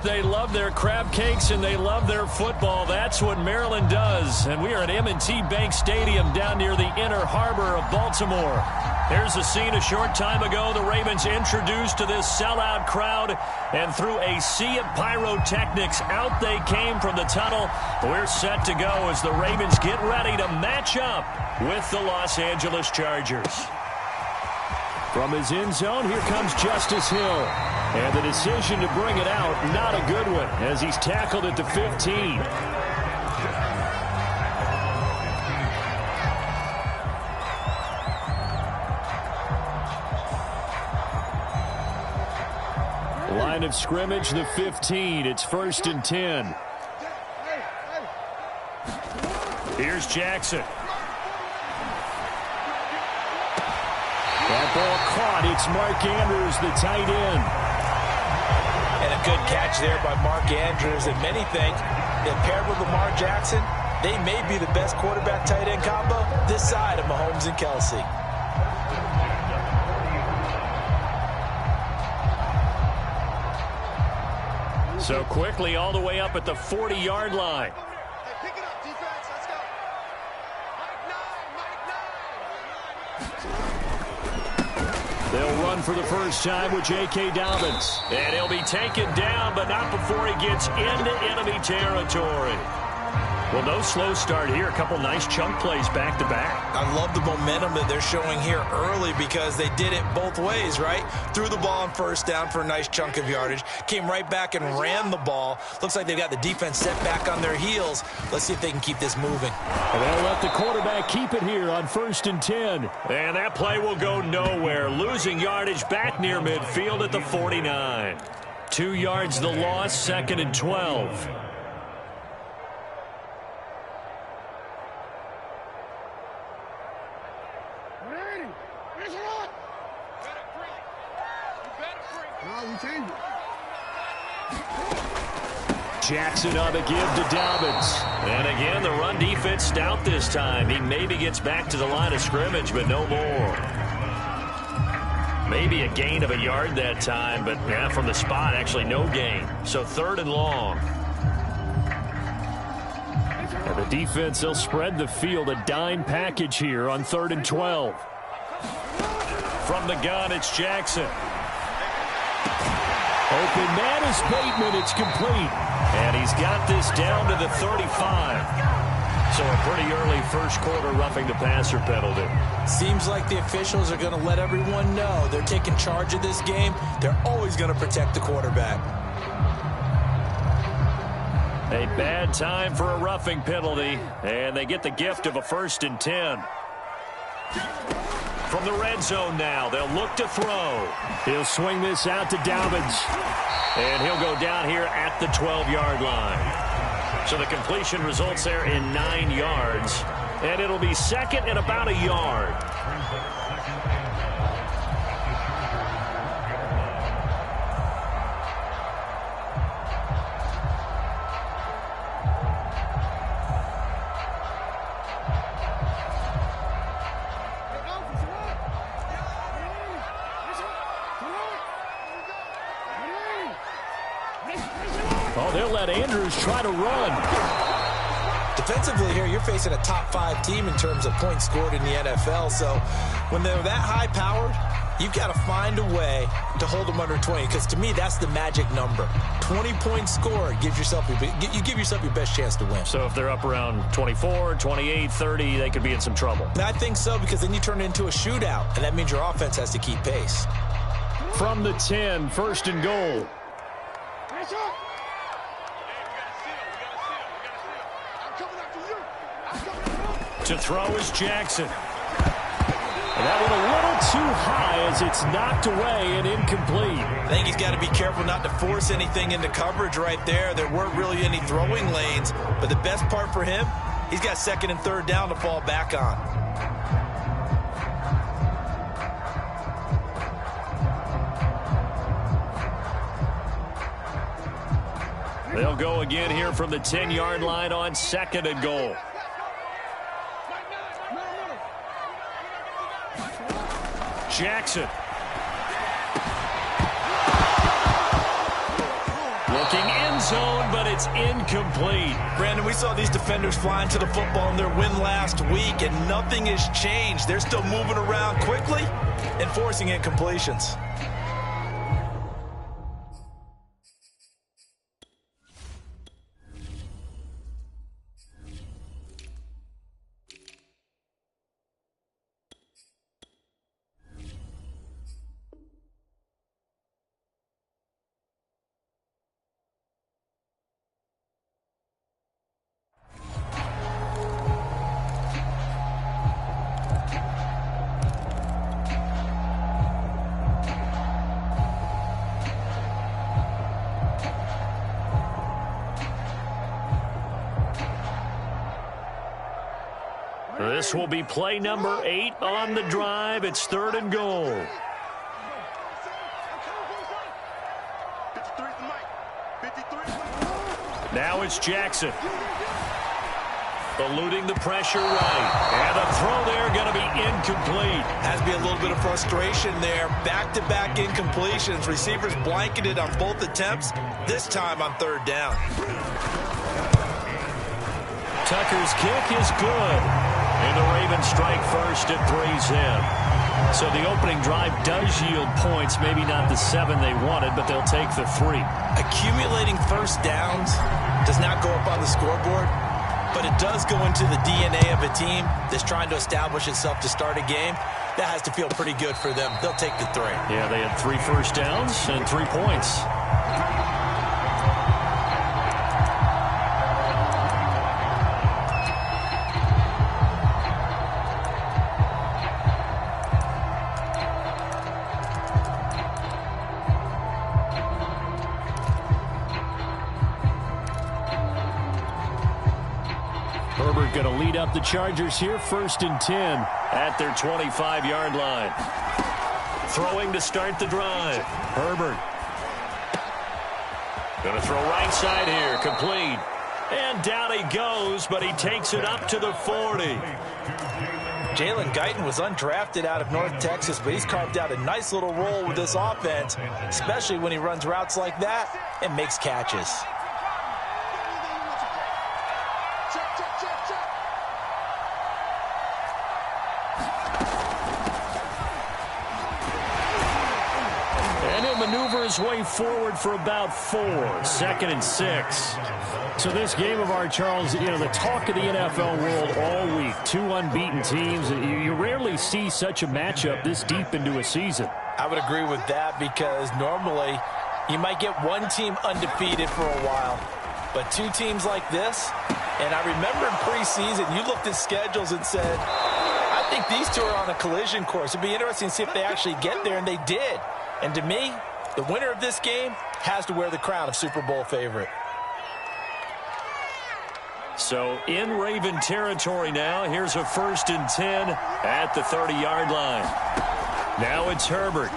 They love their crab cakes and they love their football. That's what Maryland does. And we are at M&T Bank Stadium down near the Inner Harbor of Baltimore. Here's a scene a short time ago. The Ravens introduced to this sellout crowd, and through a sea of pyrotechnics, out they came from the tunnel. We're set to go as the Ravens get ready to match up with the Los Angeles Chargers. From his end zone, here comes Justice Hill. And the decision to bring it out, not a good one, as he's tackled at the 15. Line of scrimmage, the 15. It's 1st and 10. Here's Jackson. That ball caught. It's Mark Andrews, the tight end. And a good catch there by Mark Andrews. And many think that paired with Lamar Jackson, they may be the best quarterback-tight end combo this side of Mahomes and Kelsey. So quickly all the way up at the 40-yard line. They'll run for the first time with J.K. Dobbins. And he'll be taken down, but not before he gets into enemy territory. Well, no slow start here. A couple nice chunk plays back-to-back. I love the momentum that they're showing here early because they did it both ways, right? Threw the ball on first down for a nice chunk of yardage. Came right back and ran the ball. Looks like they've got the defense set back on their heels. Let's see if they can keep this moving. And they'll let the quarterback keep it here on 1st and 10. And that play will go nowhere. Losing yardage back near midfield at the 49. 2 yards the loss, 2nd and 12. Jackson on the give to Dobbins. And again, the run defense stout this time. He maybe gets back to the line of scrimmage, but no more. Maybe a gain of a yard that time, but yeah, from the spot, actually no gain. So 3rd and long. And the defense, they'll spread the field, a dime package here on 3rd and 12. From the gun, it's Jackson. Open man is Bateman. It's complete. And he's got this down to the 35. So a pretty early first quarter roughing the passer penalty. Seems like the officials are going to let everyone know they're taking charge of this game. They're always going to protect the quarterback. A bad time for a roughing penalty. And they get the gift of a 1st and 10. From the red zone now, they'll look to throw. He'll swing this out to Dobbins. And he'll go down here at the 12-yard line. So the completion results there in 9 yards. And it'll be 2nd and about a yard. Oh, they'll let Andrews try to run. Defensively here, you're facing a top 5 team in terms of points scored in the NFL. So when they're that high-powered, you've got to find a way to hold them under 20. Because to me, that's the magic number. 20 points scored, you give yourself your best chance to win. So if they're up around 24, 28, 30, they could be in some trouble. I think so, because then you turn it into a shootout, and that means your offense has to keep pace. From the 10, 1st and goal. To throw is Jackson. And that one a little too high as it's knocked away and incomplete. I think he's got to be careful not to force anything into coverage right there. There weren't really any throwing lanes, but the best part for him, he's got 2nd and 3rd down to fall back on. They'll go again here from the 10-yard line on 2nd and goal. Jackson. Looking end zone, but it's incomplete. Brandon, we saw these defenders flying to the football in their win last week, and nothing has changed. They're still moving around quickly and forcing incompletions. This will be play number 8 on the drive. It's 3rd and goal. Now it's Jackson. Eluding the pressure right. And the throw there going to be incomplete. Has to be a little bit of frustration there. Back-to-back incompletions. Receivers blanketed on both attempts, this time on 3rd down. Tucker's kick is good. And the Ravens strike first at 3's in. So the opening drive does yield points. Maybe not the 7 they wanted, but they'll take the 3. Accumulating first downs does not go up on the scoreboard, but it does go into the DNA of a team that's trying to establish itself to start a game. That has to feel pretty good for them. They'll take the 3. Yeah, they had 3 first downs and 3 points. Herbert going to lead up the Chargers here, 1st and 10 at their 25-yard line. Throwing to start the drive. Herbert. Going to throw right side here, complete. And down he goes, but he takes it up to the 40. Jalen Guyton was undrafted out of North Texas, but he's carved out a nice little role with this offense, especially when he runs routes like that and makes catches. Maneuver his way forward for about 4. 2nd and 6. So this game of ours, Charles, you know, the talk of the NFL world all week. 2 unbeaten teams. You rarely see such a matchup this deep into a season. I would agree with that because normally you might get one team undefeated for a while. But 2 teams like this, and I remember in preseason you looked at schedules and said, I think these 2 are on a collision course. It'd be interesting to see if they actually get there, and they did. And to me, the winner of this game has to wear the crown of Super Bowl favorite. So in Raven territory now. Here's a 1st and 10 at the 30-yard line. Now it's Herbert.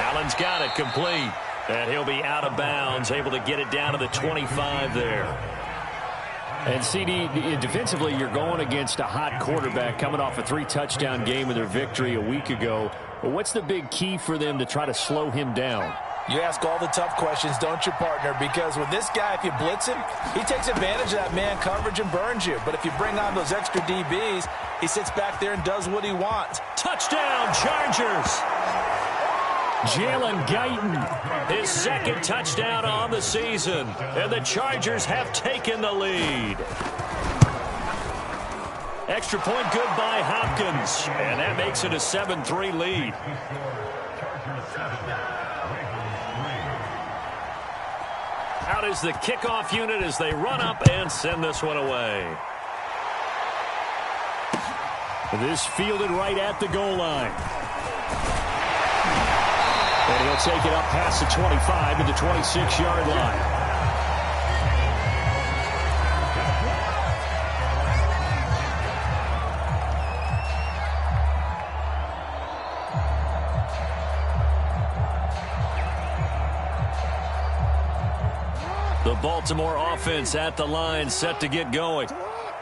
Allen's got it complete. And he'll be out of bounds, able to get it down to the 25 there. And CD, defensively, you're going against a hot quarterback coming off a 3-touchdown game in their victory a week ago. But what's the big key for them to try to slow him down? You ask all the tough questions, don't you, partner? Because with this guy, if you blitz him, he takes advantage of that man coverage and burns you. But if you bring on those extra DBs, he sits back there and does what he wants. Touchdown, Chargers! Jalen Guyton, his 2nd touchdown on the season. And the Chargers have taken the lead. Extra point good by Hopkins. And that makes it a 7-3 lead. Out is the kickoff unit as they run up and send this one away. This fielded right at the goal line. And he'll take it up past the 25 to the 26-yard line. The Baltimore offense at the line, set to get going.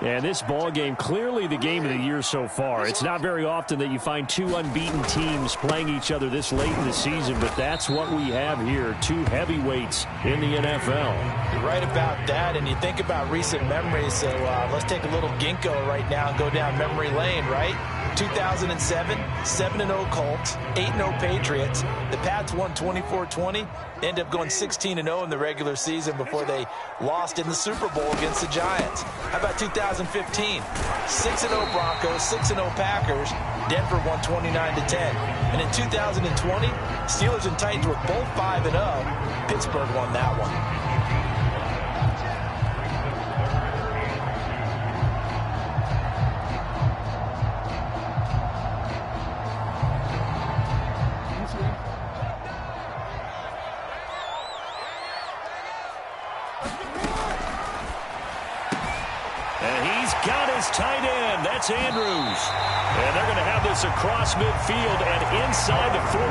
And this ball game, clearly the game of the year so far. It's not very often that you find two unbeaten teams playing each other this late in the season, but that's what we have here, two heavyweights in the NFL. You're right about that, and you think about recent memories, so let's take a little ginkgo right now and go down memory lane, right? 2007, 7-0 Colts, 8-0 Patriots. The Pats won 24-20, ended up going 16-0 in the regular season before they lost in the Super Bowl against the Giants. How about 2015? 6-0 Broncos, 6-0 Packers. Denver won 29-10. And in 2020, Steelers and Titans were both 5-0. Pittsburgh won that one. Tight end, that's Andrews. And they're going to have this across midfield and inside the 45.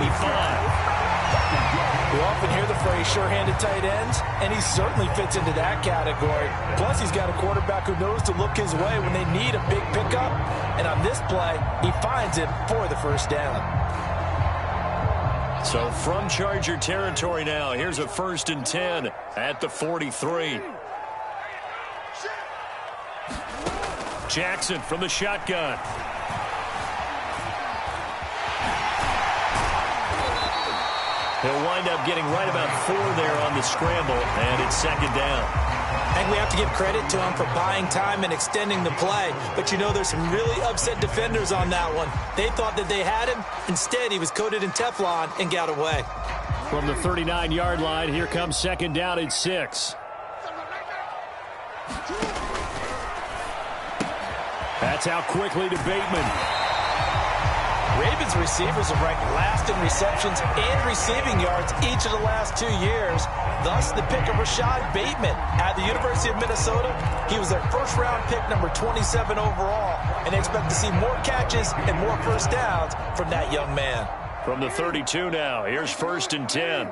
We often hear the phrase sure-handed tight ends, and he certainly fits into that category. Plus, he's got a quarterback who knows to look his way when they need a big pickup. And on this play, he finds it for the first down. So from Charger territory now, here's a 1st and 10 at the 43. Jackson from the shotgun. He'll wind up getting right about 4 there on the scramble, and it's 2nd down. I think we have to give credit to him for buying time and extending the play. But, you know, there's some really upset defenders on that one. They thought that they had him. Instead, he was coated in Teflon and got away. From the 39-yard line, here comes 2nd down and 6. That's out quickly to Bateman. Ravens receivers have ranked last in receptions and receiving yards each of the last 2 years. Thus, the pick of Rashad Bateman at the University of Minnesota. He was their first-round pick, number 27 overall, and they expect to see more catches and more first downs from that young man. From the 32 now, here's 1st and 10.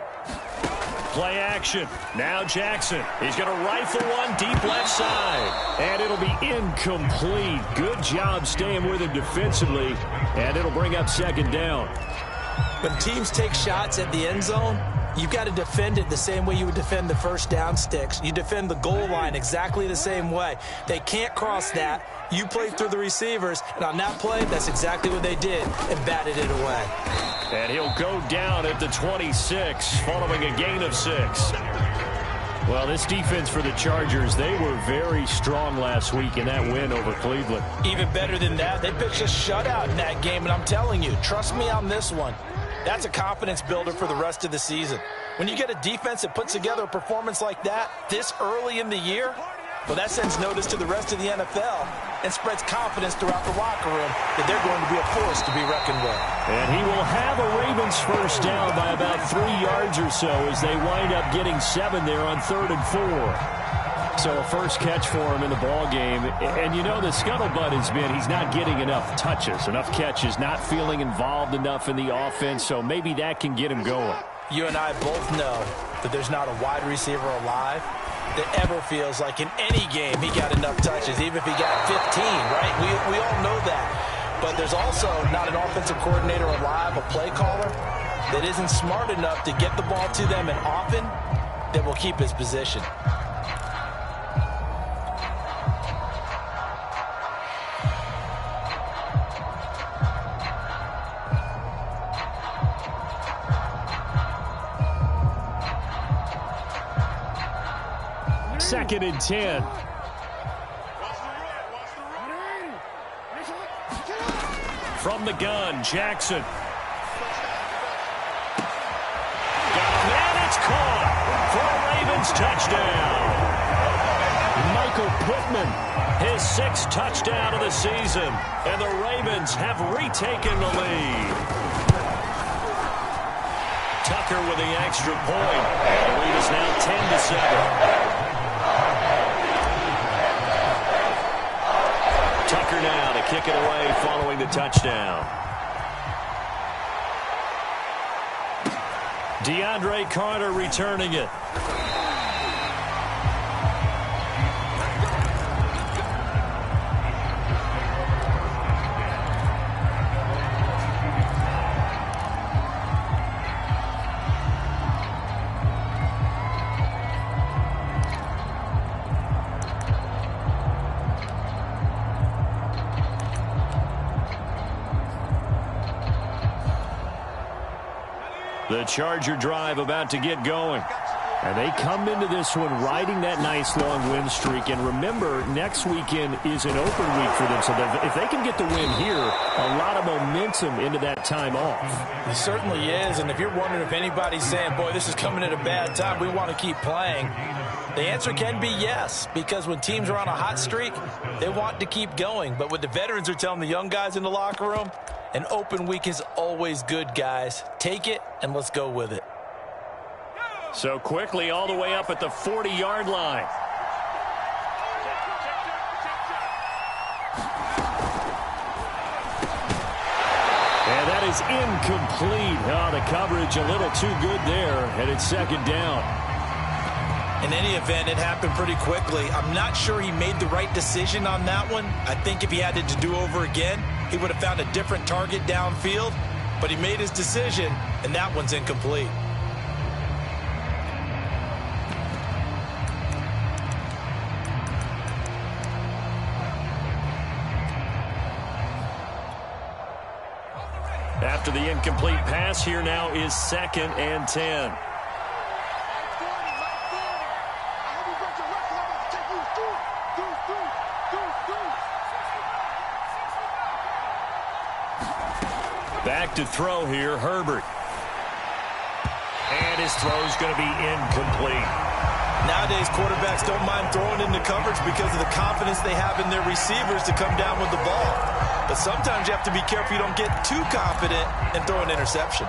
Play action. Now Jackson. He's going to rifle one deep left side. And it'll be incomplete. Good job staying with him defensively. And it'll bring up 2nd down. When teams take shots at the end zone, you've got to defend it the same way you would defend the first down sticks. You defend the goal line exactly the same way. They can't cross that. You play through the receivers. And on that play, that's exactly what they did and batted it away. And he'll go down at the 26, following a gain of 6. Well, this defense for the Chargers, they were very strong last week in that win over Cleveland. Even better than that, they pitched a shutout in that game, and I'm telling you, trust me on this one, that's a confidence builder for the rest of the season. When you get a defense that puts together a performance like that this early in the year, well, that sends notice to the rest of the NFL and spreads confidence throughout the locker room that they're going to be a force to be reckoned with. And he will have a Ravens first down by about 3 yards or so as they wind up getting 7 there on 3rd and 4. So a first catch for him in the ball game. And you know the scuttlebutt has been he's not getting enough touches, enough catches, not feeling involved enough in the offense. So maybe that can get him going. You and I both know that there's not a wide receiver alive that ever feels like in any game he got enough touches, even if he got 15, right? We all know that. But there's also not an offensive coordinator alive, a play caller, that isn't smart enough to get the ball to them and often that will keep his position. Second and 10. From the gun, Jackson. Got a man, it's caught for a Ravens touchdown. Michael Pittman, his 6th touchdown of the season, and the Ravens have retaken the lead. Tucker with the extra point, and the lead is now 10-7. Tucker now to kick it away following the touchdown. DeAndre Carter returning it. The Charger drive about to get going. And they come into this one riding that nice long win streak. And remember, next weekend is an open week for them. So if they can get the win here, a lot of momentum into that time off. It certainly is. And if you're wondering if anybody's saying, boy, this is coming at a bad time, we want to keep playing, the answer can be yes. Because when teams are on a hot streak, they want to keep going. But what the veterans are telling the young guys in the locker room, an open week is always good, guys. Take it and let's go with it. So quickly all the way up at the 40-yard line. And that is incomplete. Oh, the coverage a little too good there, and it's second down. In any event, it happened pretty quickly. I'm not sure he made the right decision on that one. I think if he had it to do over again, he would have found a different target downfield. But he made his decision, and that one's incomplete. After the incomplete pass, here now is 2nd and 10. Back to throw here, Herbert. And his throw's going to be incomplete. Nowadays, quarterbacks don't mind throwing into coverage because of the confidence they have in their receivers to come down with the ball. But sometimes you have to be careful you don't get too confident and throw an interception.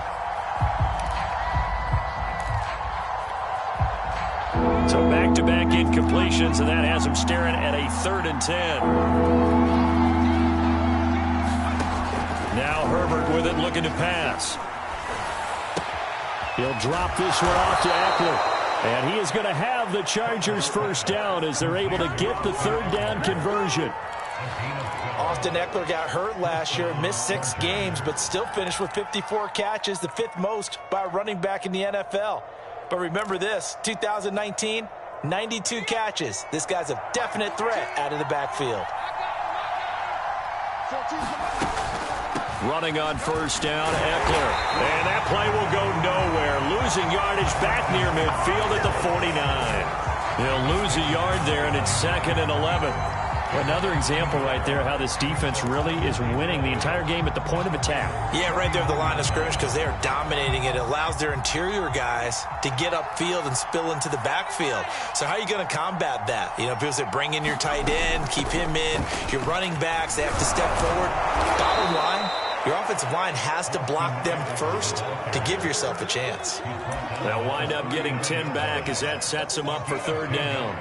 So back-to-back incompletions, and that has him staring at a 3rd and 10. Now Herbert with it, looking to pass. He'll drop this one off to Eckler. And he is going to have the Chargers first down as they're able to get the 3rd down conversion. Austin Eckler got hurt last year, missed 6 games, but still finished with 54 catches, the 5th most by a running back in the NFL. But remember this, 2019, 92 catches. This guy's a definite threat out of the backfield. Running on first down, Eckler. And that play will go nowhere. Losing yardage back near midfield at the 49. He'll lose a yard there, and it's 2nd and 11. Another example right there how this defense really is winning the entire game at the point of attack. Yeah, right there at the line of scrimmage because they are dominating it. It allows their interior guys to get upfield and spill into the backfield. So how are you going to combat that? You know, people say bring in your tight end, keep him in. Your running backs, they have to step forward. Bottom line, your offensive line has to block them first to give yourself a chance. They'll wind up getting 10 back as that sets them up for 3rd down.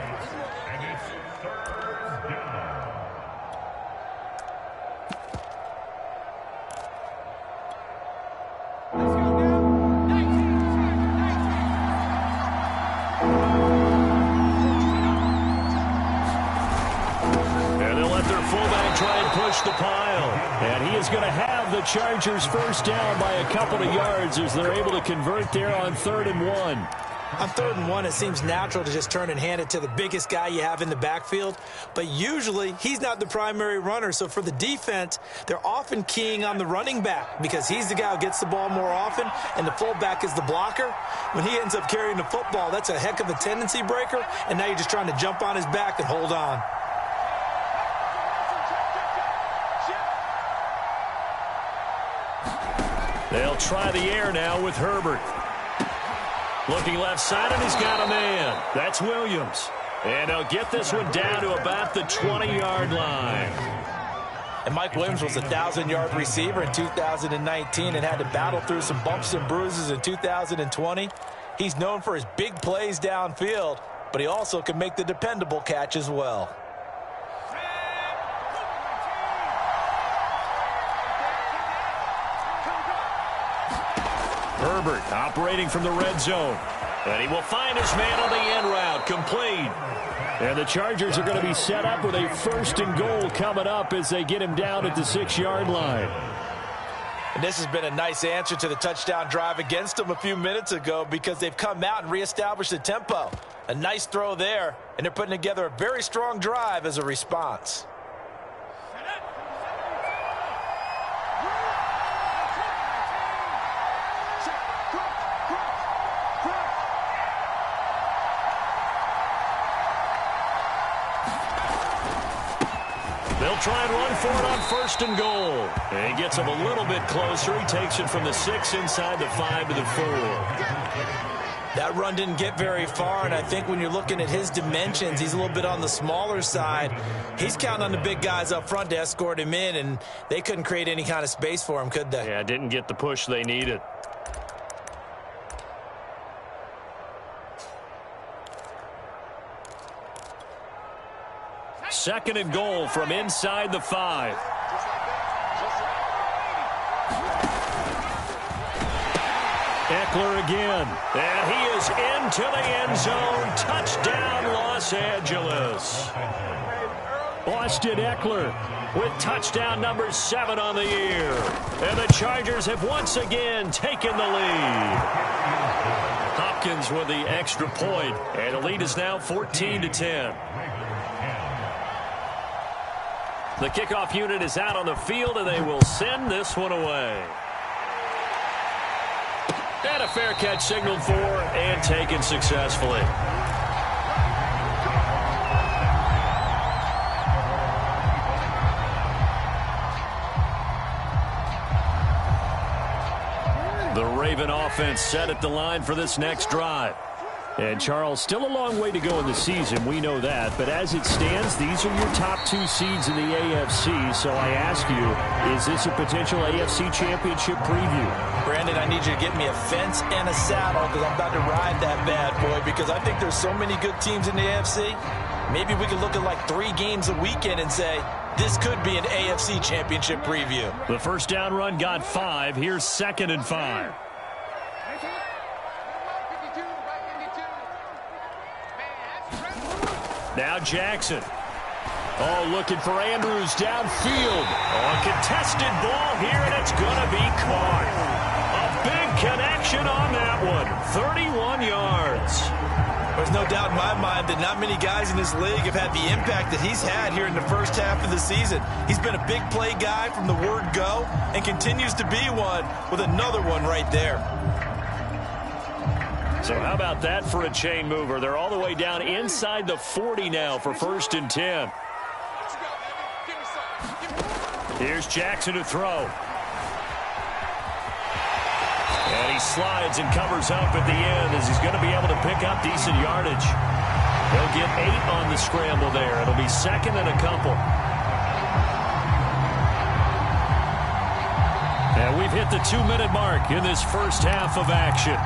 The pile, and he is going to have the Chargers first down by a couple of yards as they're able to convert there on 3rd and 1. On 3rd and 1, it seems natural to just turn and hand it to the biggest guy you have in the backfield, but usually he's not the primary runner. So for the defense, they're often keying on the running back because he's the guy who gets the ball more often, and the fullback is the blocker. When he ends up carrying the football, that's a heck of a tendency breaker, and now you're just trying to jump on his back and hold on. They'll try the air now with Herbert. Looking left side, and he's got a man. That's Williams. And they'll get this one down to about the 20-yard line. And Mike Williams was a 1,000-yard receiver in 2019 and had to battle through some bumps and bruises in 2020. He's known for his big plays downfield, but he also can make the dependable catch as well. Herbert operating from the red zone. And he will find his man on the end route, complete. And the Chargers are going to be set up with a 1st and goal coming up as they get him down at the 6-yard line. And this has been a nice answer to the touchdown drive against them a few minutes ago because they've come out and reestablished the tempo. A nice throw there, and they're putting together a very strong drive as a response. try and run for it on 1st and goal. And he gets him a little bit closer. He takes it from the 6 inside the 5 to the 4. That run didn't get very far, and I think when you're looking at his dimensions, he's a little bit on the smaller side. He's counting on the big guys up front to escort him in, and they couldn't create any kind of space for him, could they? Yeah, didn't get the push they needed. Second and goal from inside the 5. Eckler again. And he is into the end zone. Touchdown, Los Angeles. Austin Eckler with touchdown number 7 on the year. And the Chargers have once again taken the lead. Hopkins with the extra point, and the lead is now 14-10. The kickoff unit is out on the field, and they will send this one away. And a fair catch signaled for and taken successfully. The Raven offense set at the line for this next drive. And, Charles, still a long way to go in the season. We know that. But as it stands, these are your top 2 seeds in the AFC. So I ask you, is this a potential AFC championship preview? Brandon, I need you to get me a fence and a saddle because I'm about to ride that bad boy because I think there's so many good teams in the AFC. Maybe we could look at like 3 games a weekend and say, this could be an AFC championship preview. The first down run got 5. Here's 2nd and 5. Now Jackson. Oh, looking for Andrews downfield. Oh, a contested ball here, and it's going to be caught. A big connection on that one. 31 yards. There's no doubt in my mind that not many guys in this league have had the impact that he's had here in the first half of the season. He's been a big play guy from the word go and continues to be one with another one right there. So how about that for a chain mover? They're all the way down inside the 40 now for 1st and 10. Here's Jackson to throw. And he slides and covers up at the end as he's going to be able to pick up decent yardage. He'll get 8 on the scramble there. It'll be 2nd and a couple. And we've hit the 2-minute mark in this first half of action.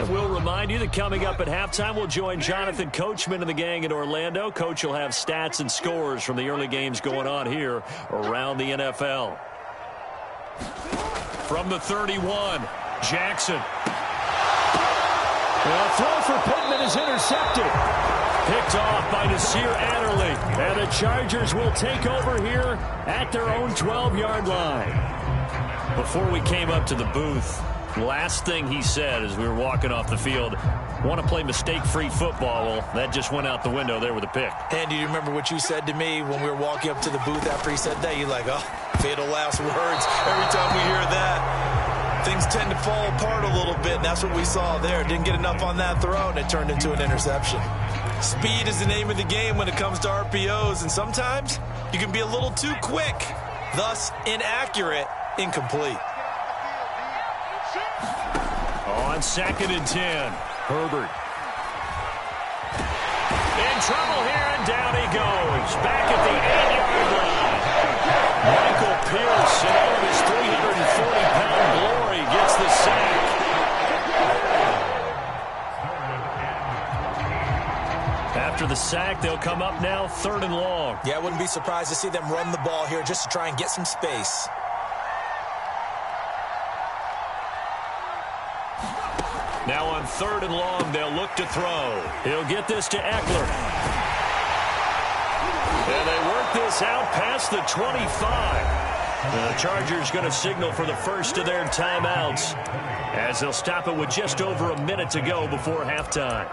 We'll remind you that coming up at halftime, we'll join Jonathan Coachman and the gang in Orlando. Coach will have stats and scores from the early games going on here around the NFL. From the 31, Jackson. A throw for Pittman is intercepted. Picked off by Nasir Adderley. And the Chargers will take over here at their own 12-yard line. Before we came up to the booth, last thing he said as we were walking off the field, want to play mistake-free football. Well, that just went out the window there with a pick. And do you remember what you said to me when we were walking up to the booth after he said that? You're like, oh, fatal last words. Every time we hear that, things tend to fall apart a little bit, and that's what we saw there. Didn't get enough on that throw, and it turned into an interception. Speed is the name of the game when it comes to RPOs, and sometimes you can be a little too quick, thus inaccurate, incomplete. On 2nd and 10, Herbert. In trouble here, and down he goes. Back at the 8-yard line. Michael Pierce, in all of his 340-pound glory, gets the sack. After the sack, they'll come up now 3rd and long. Yeah, I wouldn't be surprised to see them run the ball here just to try and get some space. Now on 3rd and long, they'll look to throw. He'll get this to Eckler. And they work this out past the 25. The Chargers going to signal for the first of their timeouts as they'll stop it with just over a minute to go before halftime.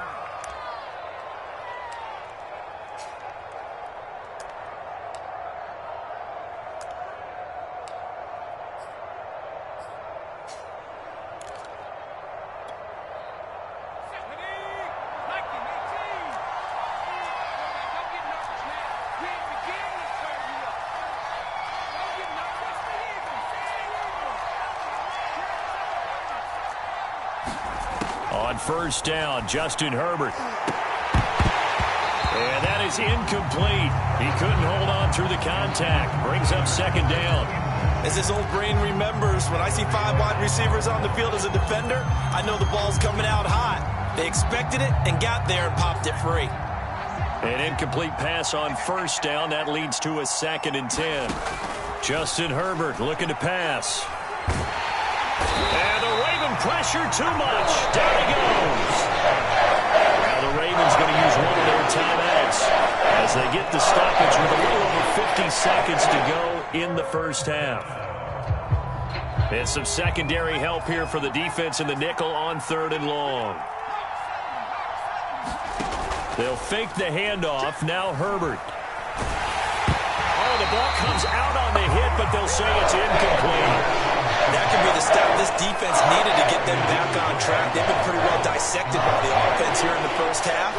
On first down, Justin Herbert. And that is incomplete. He couldn't hold on through the contact. Brings up second down. As his old brain remembers, when I see 5 wide receivers on the field as a defender, I know the ball's coming out hot. They expected it and got there and popped it free. An incomplete pass on first down. That leads to a 2nd and 10. Justin Herbert looking to pass. And the Raven pressure too much. Down he goes. Now the Ravens going to use one of their timeouts as they get the stoppage with a little over 50 seconds to go in the first half. And some secondary help here for the defense in the nickel on 3rd and long. They'll fake the handoff. Now Herbert. Oh, the ball comes out on the hit, but they'll say it's incomplete. That could be the step this defense needed to get them back on track. They've been pretty well dissected by the offense here in the first half.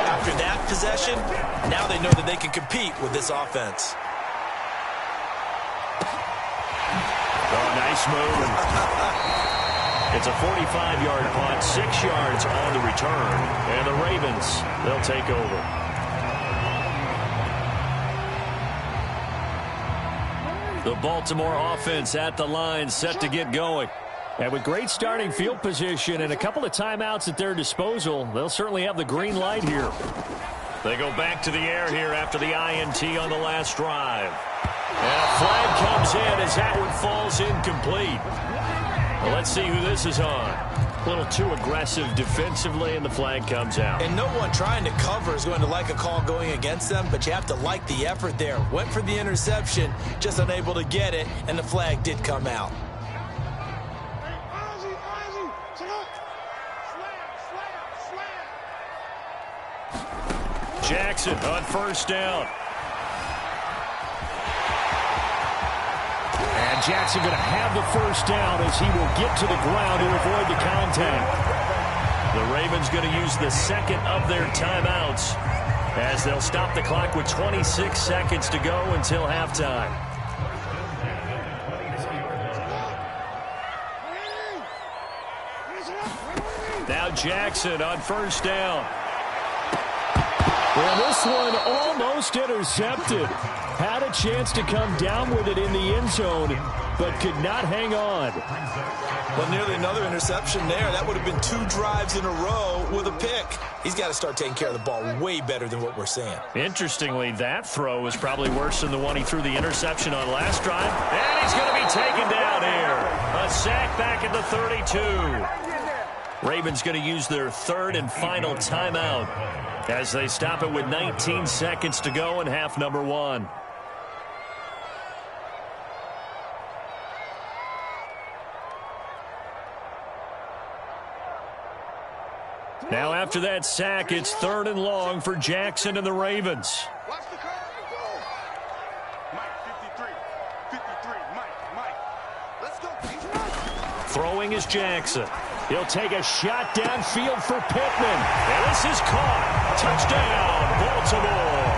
After that possession, now they know that they can compete with this offense. Oh, nice move. It's a 45-yard punt, 6 yards on the return. And the Ravens, they'll take over. The Baltimore offense at the line, set to get going. And with great starting field position and a couple of timeouts at their disposal, they'll certainly have the green light here. They go back to the air here after the INT on the last drive. And a flag comes in as that one falls incomplete. Well, let's see who this is on. A little too aggressive defensively, and the flag comes out. And no one trying to cover is going to like a call going against them, but you have to like the effort there. Went for the interception, just unable to get it, and the flag did come out. Jackson on first down. And Jackson going to have the first down as he will get to the ground to avoid the contact. The Ravens going to use the 2nd of their timeouts as they'll stop the clock with 26 seconds to go until halftime. Now Jackson on first down. Well, this one almost intercepted. Had a chance to come down with it in the end zone, but could not hang on. Well, nearly another interception there. That would have been 2 drives in a row with a pick. He's got to start taking care of the ball way better than what we're seeing. Interestingly, that throw was probably worse than the one he threw the interception on last drive. And he's going to be taken down here. A sack back at the 32. Ravens going to use their 3rd and final timeout as they stop it with 19 seconds to go in half number 1. Now after that sack, it's 3rd and long for Jackson and the Ravens. Throwing is Jackson. He'll take a shot downfield for Pittman. And this is caught. Touchdown, Baltimore.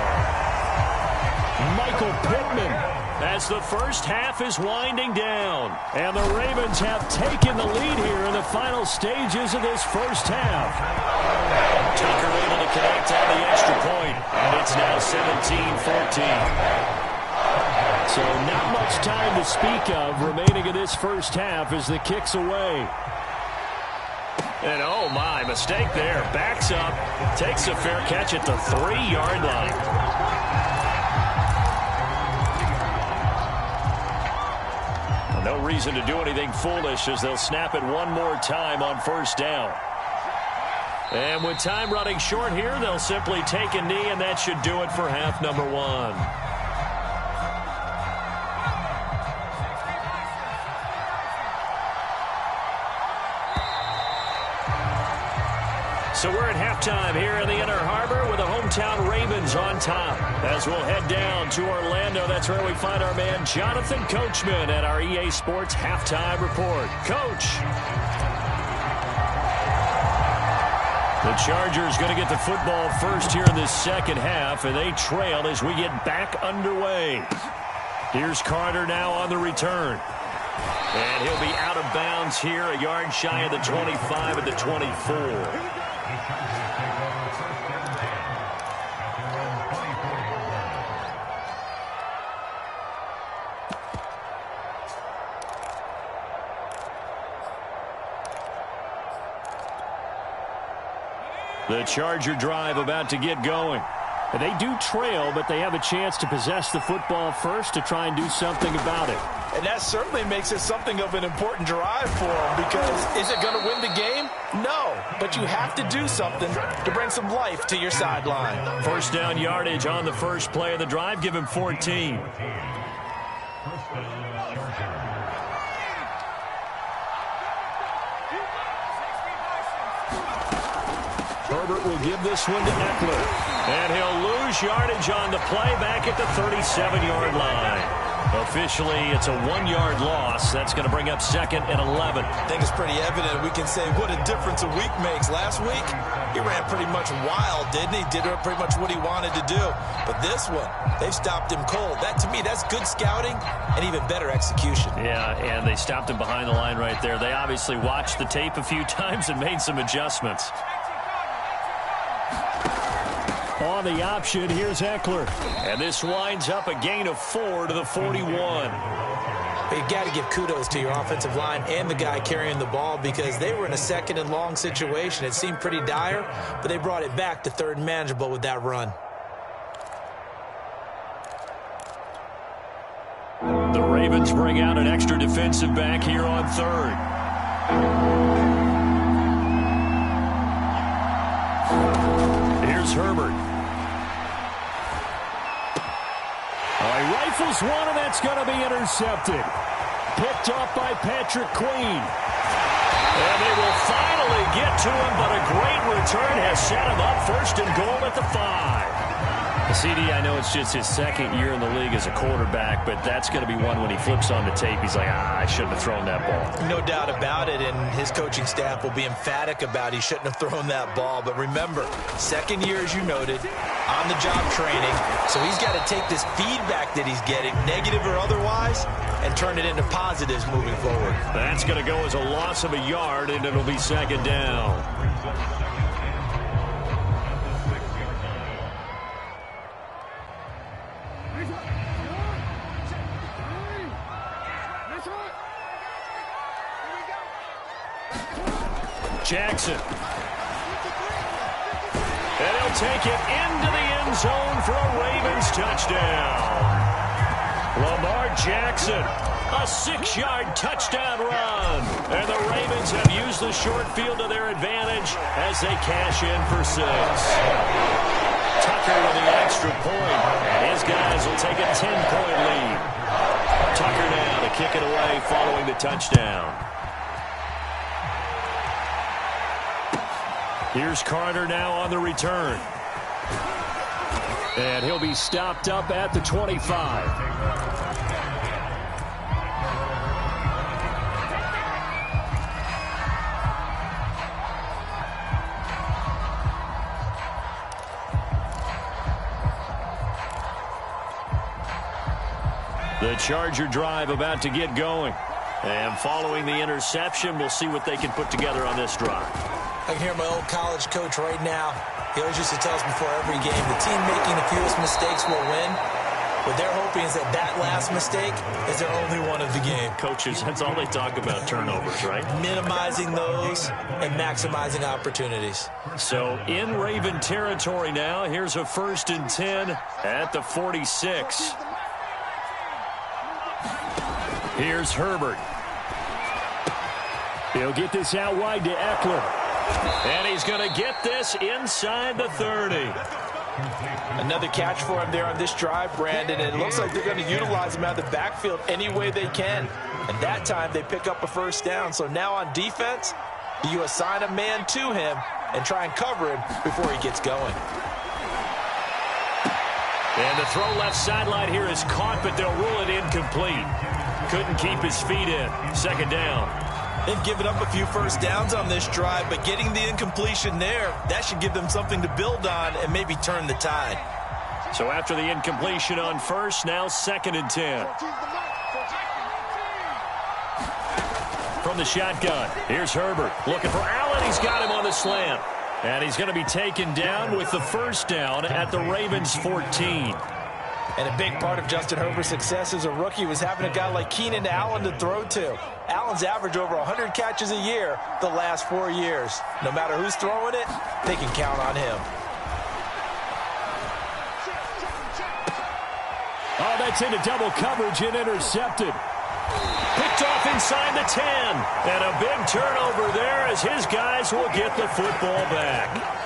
Michael Pittman as the first half is winding down. And the Ravens have taken the lead here in the final stages of this first half. Tucker able to connect on the extra point. And it's now 17-14. So not much time to speak of remaining in this first half as the kick's away. And oh my, mistake there. Backs up, takes a fair catch at the 3-yard line. No reason to do anything foolish as they'll snap it one more time on first down. And with time running short here, they'll simply take a knee, and that should do it for half number 1. So we're at halftime here in the Inner Harbor with the hometown Ravens on top. As we'll head down to Orlando, that's where we find our man Jonathan Coachman at our EA Sports Halftime Report. Coach. The Chargers going to get the football first here in this second half, and they trail as we get back underway. Here's Carter now on the return. And he'll be out of bounds here, a yard shy of the 25 at the 24. The Charger drive about to get going. They do trail, but they have a chance to possess the football first to try and do something about it. And that certainly makes it something of an important drive for them, because is it going to win the game? No, but you have to do something to bring some life to your sideline. First down yardage on the first play of the drive. Give him 14. Herbert will give this one to Eckler. And he'll lose yardage on the play back at the 37-yard line. Officially, it's a 1-yard loss. That's going to bring up 2nd and 11. I think it's pretty evident. We can say what a difference a week makes. Last week, he ran pretty much wild, didn't he? Did pretty much what he wanted to do. But this one, they've stopped him cold. That, to me, that's good scouting and even better execution. Yeah, and they stopped him behind the line right there. They obviously watched the tape a few times and made some adjustments. On the option, here's Eckler. And this winds up a gain of 4 to the 41. You got to give kudos to your offensive line and the guy carrying the ball, because they were in a 2nd and long situation. It seemed pretty dire, but they brought it back to 3rd and manageable with that run. The Ravens bring out an extra defensive back here on 3rd. Here's Herbert. He rifles one, and that's going to be intercepted. Picked off by Patrick Queen. And they will finally get to him, but a great return has set him up 1st and goal at the 5. CD, I know it's just his 2nd year in the league as a quarterback, but that's going to be one when he flips on the tape. He's like, I shouldn't have thrown that ball. No doubt about it, and his coaching staff will be emphatic about he shouldn't have thrown that ball. But remember, 2nd year, as you noted, on-the-job training, so he's got to take this feedback that he's getting, negative or otherwise, and turn it into positives moving forward. That's going to go as a loss of a yard, and it'll be 2nd down. Jackson. And he'll take it into the end zone for a Ravens touchdown. Lamar Jackson, a 6-yard touchdown run. And the Ravens have used the short field to their advantage as they cash in for 6. Tucker with the extra point, and his guys will take a 10-point lead. Tucker now to kick it away following the touchdown. Here's Carter now on the return. And he'll be stopped up at the 25. The Charger drive about to get going. And following the interception, we'll see what they can put together on this drive. I can hear my old college coach right now. He always used to tell us before every game, the team making the fewest mistakes will win. What they're hoping is that that last mistake is their only one of the game. Coaches, that's all they talk about, turnovers, right? Minimizing those and maximizing opportunities. So in Raven territory now, here's a 1st and 10 at the 46. Here's Herbert. He'll get this out wide to Eckler. And he's going to get this inside the 30. Another catch for him there on this drive, Brandon. And it looks like they're going to utilize him out of the backfield any way they can. And that time they pick up a 1st down. So now on defense, you assign a man to him and try and cover him before he gets going. And the throw left sideline here is caught, but they'll rule it incomplete. Couldn't keep his feet in. 2nd down. They've given up a few 1st downs on this drive, but getting the incompletion there, that should give them something to build on and maybe turn the tide. So after the incompletion on 1st, now 2nd and 10. from the shotgun. Here's Herbert looking for Allen. He's got him on the slant. And he's going to be taken down with the first down at the Ravens' 14. And a big part of Justin Herbert's success as a rookie was having a guy like Keenan Allen to throw to. Allen's averaged over 100 catches a year the last 4 years. No matter who's throwing it, they can count on him. Oh, that's into double coverage and intercepted. Picked off inside the 10. And a big turnover there as his guys will get the football back.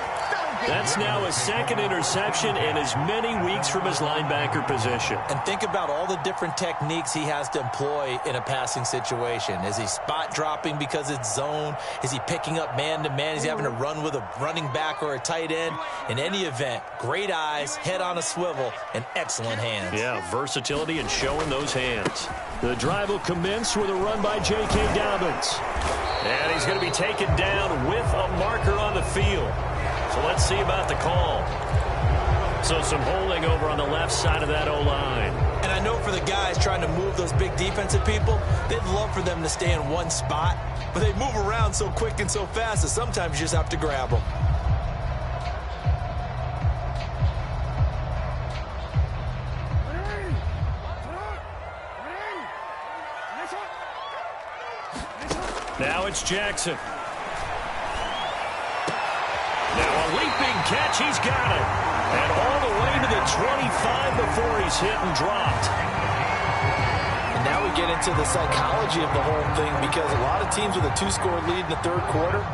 That's now his second interception in as many weeks from his linebacker position. And think about all the different techniques he has to employ in a passing situation. Is he spot dropping because it's zone? Is he picking up man-to-man? Is he having to run with a running back or a tight end? In any event, great eyes, head on a swivel, and excellent hands. Yeah, versatility and showing those hands. The drive will commence with a run by J.K. Dobbins. And he's going to be taken down with a marker on the field. So let's see about the call. So some holding over on the left side of that O-line. And I know for the guys trying to move those big defensive people, they'd love for them to stay in one spot. But they move around so quick and so fast that sometimes you just have to grab them. Now it's Jackson. Now a leaping catch, he's got it. And all the way to the 25 before he's hit and dropped. And now we get into the psychology of the whole thing, because a lot of teams with a 2-score lead in the third quarter,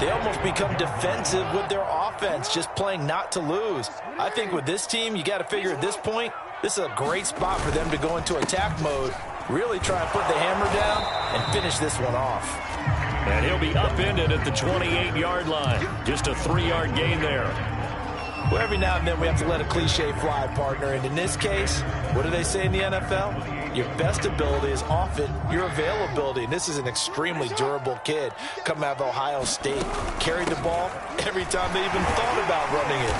they almost become defensive with their offense, just playing not to lose. I think with this team, you got to figure at this point, this is a great spot for them to go into attack mode, really try and put the hammer down and finish this one off. And he'll be upended at the 28-yard line. Just a 3-yard gain there. Well, every now and then we have to let a cliche fly, partner. And in this case, what do they say in the NFL? Your best ability is often your availability. And this is an extremely durable kid coming out of Ohio State. Carried the ball every time they even thought about running it.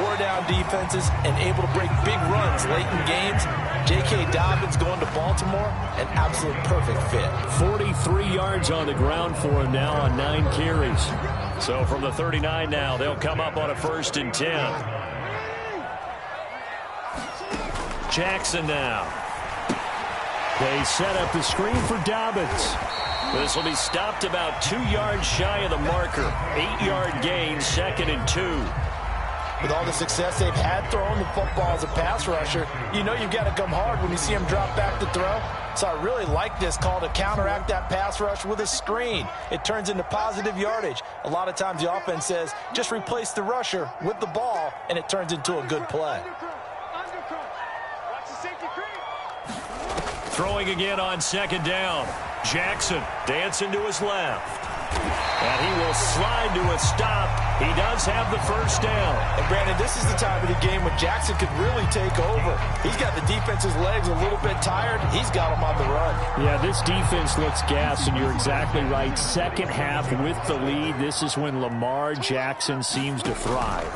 Wore down defenses and able to break big runs late in games. J.K. Dobbins going to Baltimore, an absolute perfect fit. 43 yards on the ground for him now on 9 carries. So from the 39 now, they'll come up on a 1st and 10. Jackson now. They set up the screen for Dobbins. This will be stopped about 2 yards shy of the marker. 8-yard gain, 2nd and 2. With all the success they've had throwing the football as a pass rusher, you know you've got to come hard when you see him drop back to throw. So I really like this call to counteract that pass rush with a screen. It turns into positive yardage. A lot of times the offense says, just replace the rusher with the ball, and it turns into a good play. Throwing again on 2nd down. Jackson dancing to his left. And he will slide to a stop. He does have the 1st down. And Brandon, this is the time of the game when Jackson could really take over. He's got the defense's legs a little bit tired. He's got them on the run. Yeah, this defense looks gassed, and you're exactly right. Second half with the lead, this is when Lamar Jackson seems to thrive.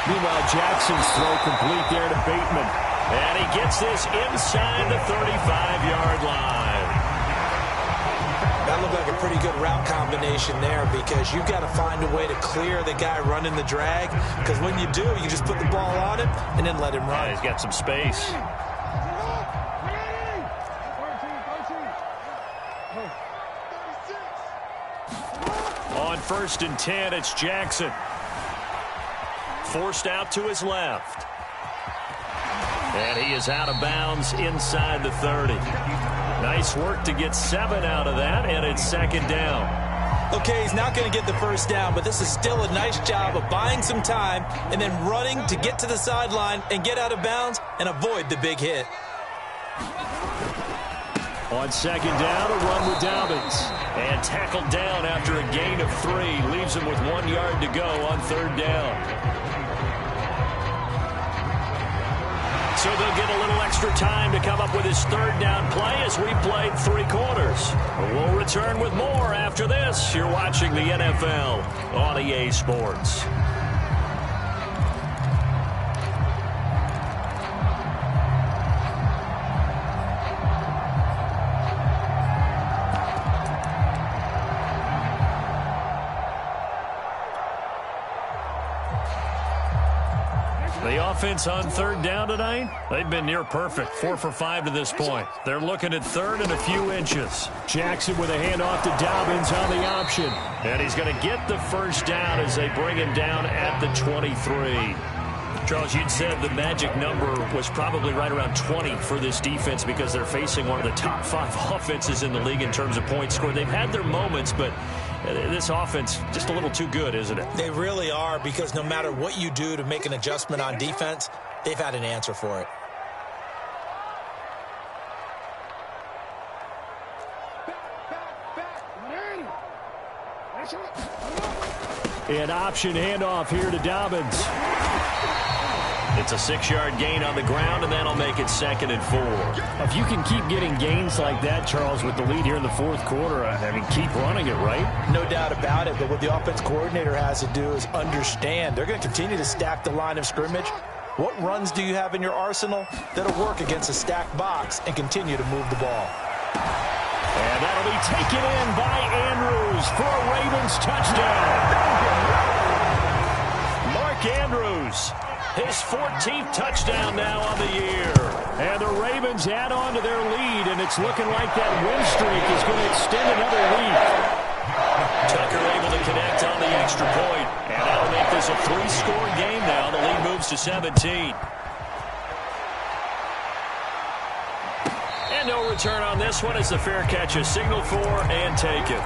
Meanwhile, Jackson's throw complete there to Bateman. And he gets this inside the 35-yard line. That looked like a pretty good route combination there, because you've got to find a way to clear the guy running the drag, because when you do, you just put the ball on him and then let him run. Yeah, he's got some space. On 1st and 10, it's Jackson. Forced out to his left. And he is out of bounds inside the 30. Nice work to get 7 out of that, and it's 2nd down. Okay, he's not going to get the 1st down, but this is still a nice job of buying some time and then running to get to the sideline and get out of bounds and avoid the big hit. On 2nd down, a run with Dobbins. And tackled down after a gain of 3. Leaves him with 1 yard to go on 3rd down. So they'll get a little extra time to come up with his 3rd down play as we played 3 quarters. We'll return with more after this. You're watching the NFL on EA Sports. offense on third down tonight? They've been near perfect, 4 for 5 to this point. They're looking at third and a few inches. Jackson with a handoff to Dobbins on the option. And he's going to get the first down as they bring him down at the 23. Charles, you'd said the magic number was probably right around 20 for this defense because they're facing one of the top 5 offenses in the league in terms of points scored. They've had their moments, but this offense just a little too good, isn't it? They really are, because no matter what you do to make an adjustment on defense, they've had an answer for it. An option handoff here to Dobbins. It's a 6-yard gain on the ground, and that'll make it 2nd and 4. If you can keep getting gains like that, Charles, with the lead here in the fourth quarter, I mean, keep running it, right? No doubt about it, but what the offense coordinator has to do is understand they're going to continue to stack the line of scrimmage. What runs do you have in your arsenal that'll work against a stacked box and continue to move the ball? And that'll be taken in by Andrews for a Ravens touchdown. Mark Andrews, his 14th touchdown now on the year. And the Ravens add on to their lead, and it's looking like that win streak is going to extend another week. Tucker able to connect on the extra point, and that'll make this a 3-score game now. The lead moves to 17. And no return on this one as the fair catch is signaled for and taken.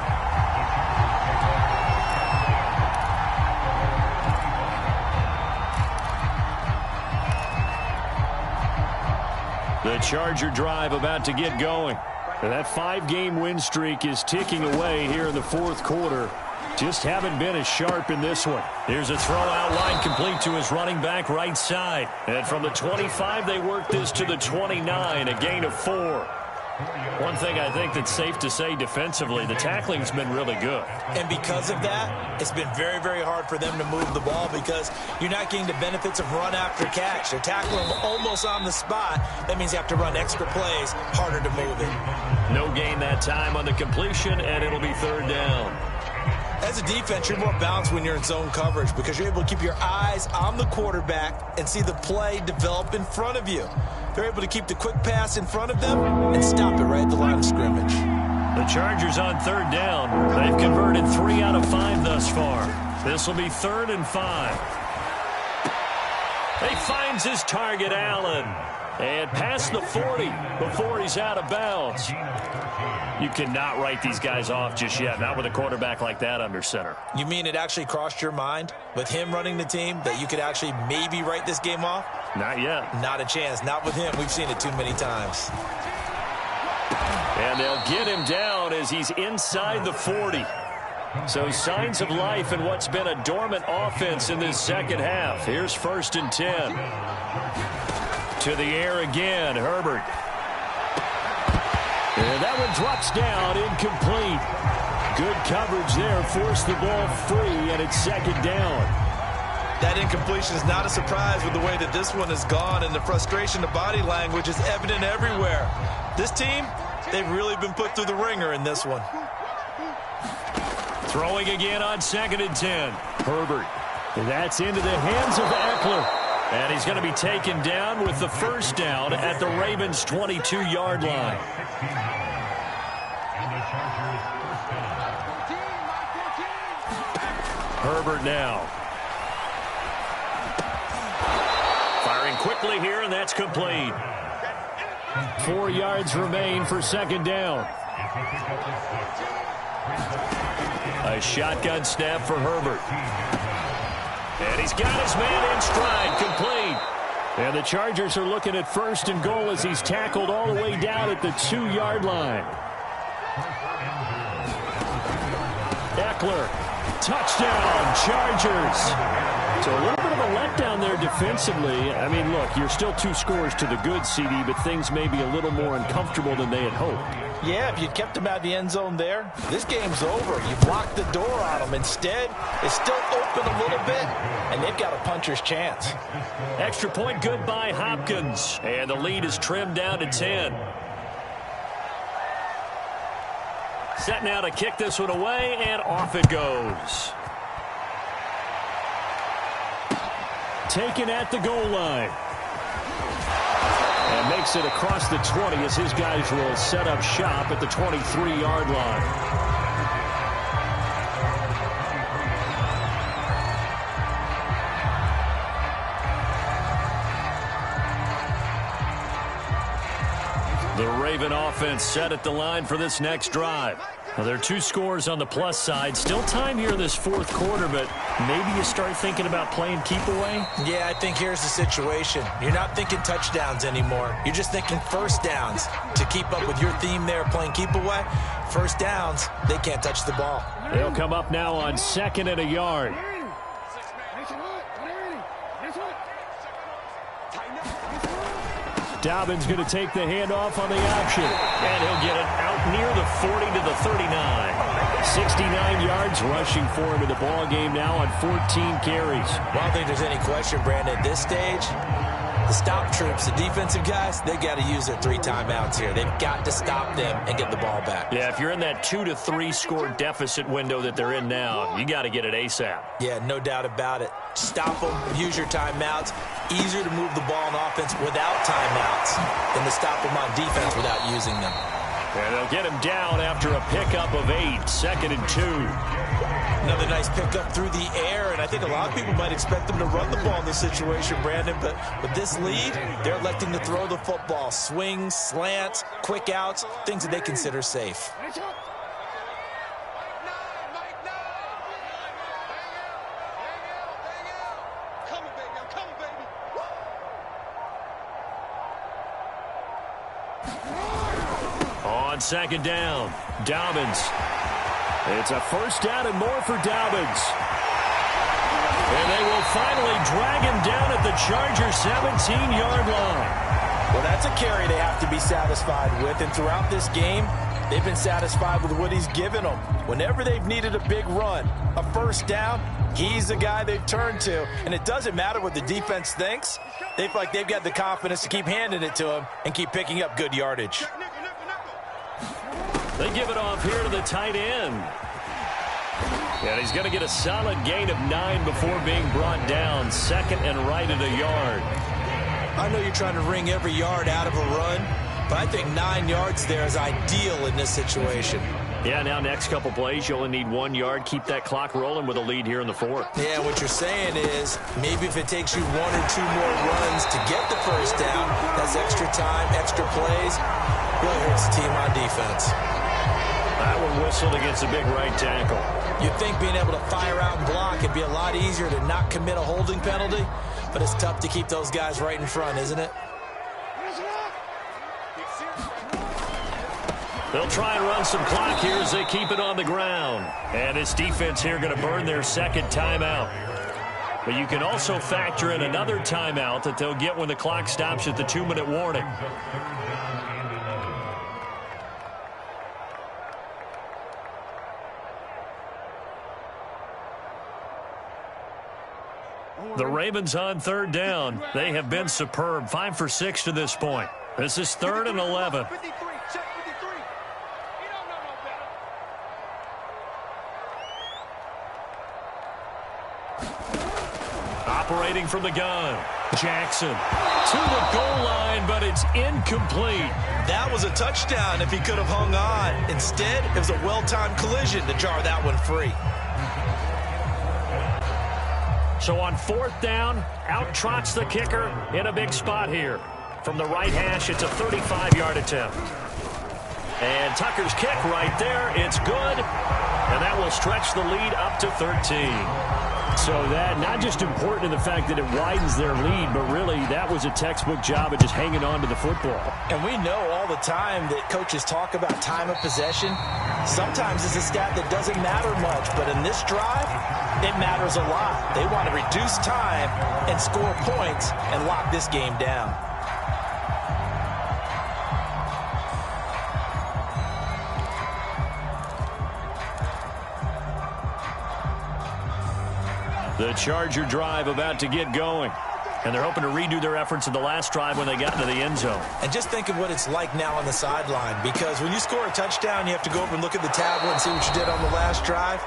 The Charger drive about to get going. And that 5-game win streak is ticking away here in the fourth quarter. Just haven't been as sharp in this one. Here's a throw out line complete to his running back right side. And from the 25, they work this to the 29, a gain of 4. One thing I think that's safe to say defensively, the tackling's been really good. And because of that, it's been very, very hard for them to move the ball because you're not getting the benefits of run after catch. They're tackling almost on the spot. That means you have to run extra plays, harder to move it. No gain that time on the completion, and it'll be third down. As a defense, you're more balanced when you're in zone coverage because you're able to keep your eyes on the quarterback and see the play develop in front of you. They're able to keep the quick pass in front of them and stop it right at the line of scrimmage. The Chargers on third down. They've converted 3 out of 5 thus far. This will be 3rd and 5. He finds his target, Allen. And past the 40 before he's out of bounds. You cannot write these guys off just yet, not with a quarterback like that under center. You mean it actually crossed your mind with him running the team that you could actually maybe write this game off? Not yet. Not a chance. Not with him. We've seen it too many times. And they'll get him down as he's inside the 40. So signs of life in what's been a dormant offense in this second half. Here's 1st and 10. To the air again, Herbert. And that one drops down, incomplete. Good coverage there, forced the ball free, and it's 2nd down. That incompletion is not a surprise with the way that this one has gone, and the frustration, the body language is evident everywhere. This team, they've really been put through the ringer in this one. Throwing again on 2nd and 10. Herbert. And that's into the hands of Eckler. And he's going to be taken down with the first down at the Ravens' 22-yard line. Herbert now. Firing quickly here, and that's complete. 4 yards remain for 2nd down. A shotgun snap for Herbert. And he's got his man in stride, complete. And the Chargers are looking at 1st and goal as he's tackled all the way down at the 2-yard line. Eckler, touchdown, Chargers. So a little bit of a letdown there defensively. I mean, look, you're still 2 scores to the good, CD, but things may be a little more uncomfortable than they had hoped. Yeah, if you'd kept them out of the end zone there, this game's over. You blocked the door on them. Instead, it's still open a little bit, and they've got a puncher's chance. Extra point good by Hopkins, and the lead is trimmed down to 10. Set now to kick this one away, and off it goes. taken at the goal line. And makes it across the 20 as his guys will set up shop at the 23-yard line. The Raven offense set at the line for this next drive. Well, there are 2 scores on the plus side. Still time here in this fourth quarter, but maybe you start thinking about playing keep away? Yeah, I think here's the situation. You're not thinking touchdowns anymore. You're just thinking first downs. To keep up with your theme there, playing keep away, first downs, they can't touch the ball. They'll come up now on 2nd and a yard. Dobbins going to take the handoff on the option. And he'll get it out near the 40 to the 39. 69 yards rushing for him in the ball game now on 14 carries. Well, I don't think there's any question, Brandon, at this stage, the stop troops, the defensive guys, they got to use their 3 timeouts here. They've got to stop them and get the ball back. Yeah, if you're in that 2 to 3 score deficit window that they're in now, you got to get it ASAP. Yeah, no doubt about it. Stop them, use your timeouts. Easier to move the ball on offense without timeouts than to stop them on defense without using them. And they'll get him down after a pickup of 8, 2nd and 2. Another nice pickup through the air, and I think a lot of people might expect them to run the ball in this situation, Brandon, but with this lead, they're electing to throw the football. Swings, slants, quick outs, things that they consider safe. On 2nd down, Dobbins. It's a first down and more for Dobbins. And they will finally drag him down at the Chargers' 17-yard line. Well, that's a carry they have to be satisfied with, and throughout this game, they've been satisfied with what he's given them. Whenever they've needed a big run, a first down, he's the guy they've turned to. And it doesn't matter what the defense thinks. They feel like they've got the confidence to keep handing it to him and keep picking up good yardage. They give it off here to the tight end. And he's going to get a solid gain of 9 before being brought down. 2nd and right at a yard. I know you're trying to wring every yard out of a run, but I think 9 yards there is ideal in this situation. Yeah, now next couple plays, you only need 1 yard. Keep that clock rolling with a lead here in the 4th. Yeah, what you're saying is maybe if it takes you 1 or 2 more runs to get the first down, that's extra time, extra plays, really hurts the team on defense. That one whistled against a big right tackle. You'd think being able to fire out and block would be a lot easier to not commit a holding penalty, but it's tough to keep those guys right in front, isn't it? They'll try and run some clock here as they keep it on the ground. And this defense here going to burn their 2nd timeout. But you can also factor in another timeout that they'll get when the clock stops at the 2-minute warning. The Ravens on 3rd down. They have been superb. 5 for 6 to this point. This is 3rd and 11. Operating from the gun. Jackson to the goal line, but it's incomplete. That was a touchdown if he could have hung on. Instead, it was a well-timed collision to jar that one free. So on 4th down, out trots the kicker in a big spot here. From the right hash, it's a 35-yard attempt. And Tucker's kick right there. It's good. And that will stretch the lead up to 13. So that, not just important in the fact that it widens their lead, but really that was a textbook job of just hanging on to the football. And we know all the time that coaches talk about time of possession. Sometimes it's a stat that doesn't matter much, but in this drive, it matters a lot. They want to reduce time and score points and lock this game down. The Charger drive about to get going. And they're hoping to redo their efforts in the last drive when they got into the end zone. And just think of what it's like now on the sideline, because when you score a touchdown, you have to go over and look at the tablet and see what you did on the last drive.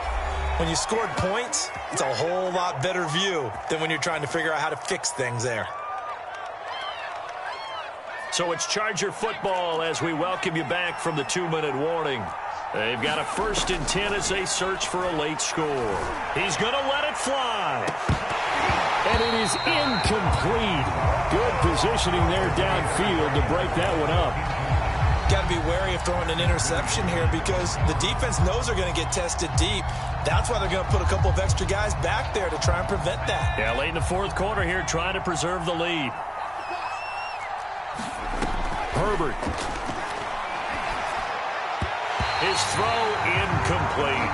When you scored points, it's a whole lot better view than when you're trying to figure out how to fix things there. So it's Charger football as we welcome you back from the 2-minute warning. They've got a 1st and 10 as they search for a late score. He's going to let it fly. And it is incomplete. Good positioning there downfield to break that one up. Got to be wary of throwing an interception here because the defense knows they're going to get tested deep. That's why they're going to put a couple of extra guys back there to try and prevent that. Yeah, late in the 4th quarter here, trying to preserve the lead. Herbert. His throw incomplete.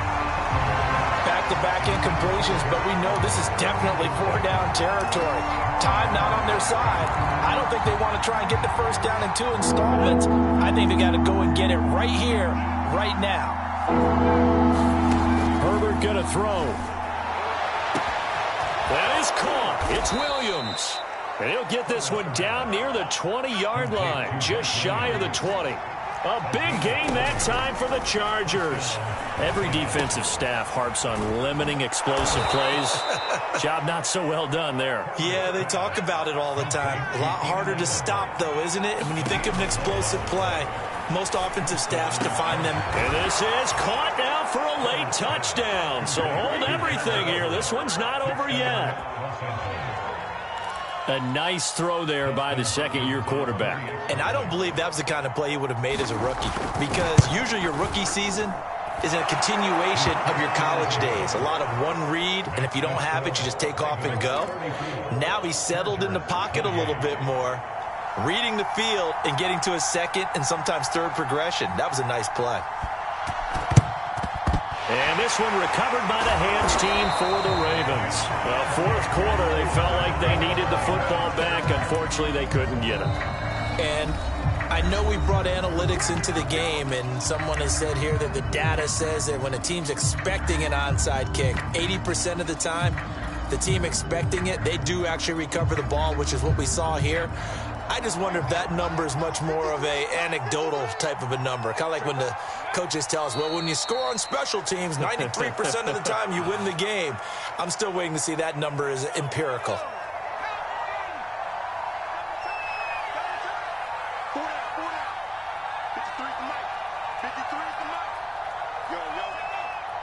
Back-to-back incompletions, but we know this is definitely 4-down territory. Time not on their side. I don't think they want to try and get the 1st down in 2 installments. I think they got to go and get it right here, right now. Herbert going to throw. That is caught. It's Williams. And he'll get this one down near the 20-yard line, just shy of the 20. A big game that time for the Chargers. Every defensive staff harps on limiting explosive plays. Job not so well done there. Yeah, they talk about it all the time. A lot harder to stop, though, isn't it? And when you think of an explosive play, most offensive staffs define them. And this is caught now for a late touchdown. So hold everything here. This one's not over yet. A nice throw there by the 2nd-year quarterback. And I don't believe that was the kind of play he would have made as a rookie, because usually your rookie season is a continuation of your college days. A lot of one read, and if you don't have it, you just take off and go. Now he's settled in the pocket a little bit more, reading the field and getting to his 2nd and sometimes 3rd progression. That was a nice play. And this one recovered by the hands team for the Ravens. Well, 4th quarter, they felt like they needed the football back. Unfortunately, they couldn't get it. And I know we brought analytics into the game, and someone has said here that the data says that when a team's expecting an onside kick, 80% of the time, the team expecting it, they do actually recover the ball, which is what we saw here. I just wonder if that number is much more of a anecdotal type of a number. Kind of like when the coaches tell us, well, when you score on special teams, 93% of the time you win the game. I'm still waiting to see that number is empirical.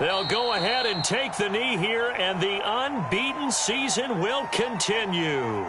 They'll go ahead and take the knee here, and the unbeaten season will continue.